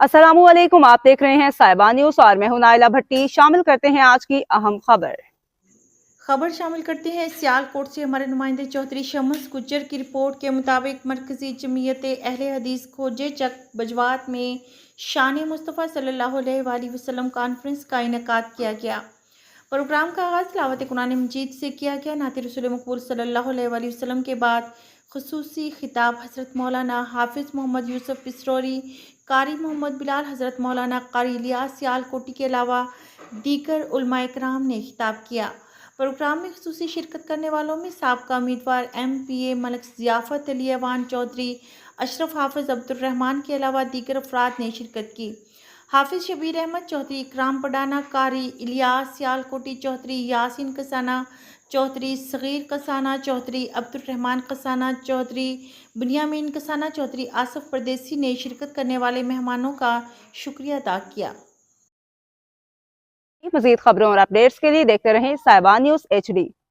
अस्सलामु अलैकुम, आप देख रहे हैं साहिबा न्यूज और मैं हूं नाइला भट्टी। शामिल करते हैं आज की अहम खबर शामिल करते हैं सियालकोट से हमारे नुमाइंदे चौधरी शम्स गुज्जर की रिपोर्ट के मुताबिक मरकजी जमीयत अहले हदीस खोजे चक बजवात में शान मुस्तफ़ा सल्लल्लाहु अलैहि वसल्लम कॉन्फ्रेंस का इनेकाद किया गया। प्रोग्राम का आगाज़ तिलावत कुरान मजीद से किया गया। नात रसूल मकबूल सल्लल्लाहु अलैहि वसल्लम के बाद खुसूसी खिताब हज़रत मौलाना हाफिज़ मोहम्मद यूसुफ पिस्रोरी, कारी मोहम्मद बिलाल, हज़रत मौलाना कारी इलियास सियालकोटी के अलावा दीगर उलमाए कराम ने खिताब किया। प्रोग्राम में खुसूसी शिरकत करने वालों में साबका उम्मीदवार MPA मलिक ज़ियाफ़त अली अवान चौधरी, अशरफ हाफिज़ अब्दुर्रहमान के अलावा दीगर अफराद ने शिरकत की। हाफिज़ शबीर अहमद चौधरी, इकराम पडाना, कारी इलियास सियालकोटी चौधरी, यासीन कसाना चौधरी, सगीर कसाना चौधरी, अब्दुर्रहमान कसाना चौधरी, बुनियामीन कसाना चौधरी, आसफ परदेसी ने शिरकत करने वाले मेहमानों का शुक्रिया अदा किया। मजीद खबरों और अपडेट्स के लिए देखते रहें साहिबा न्यूज HD।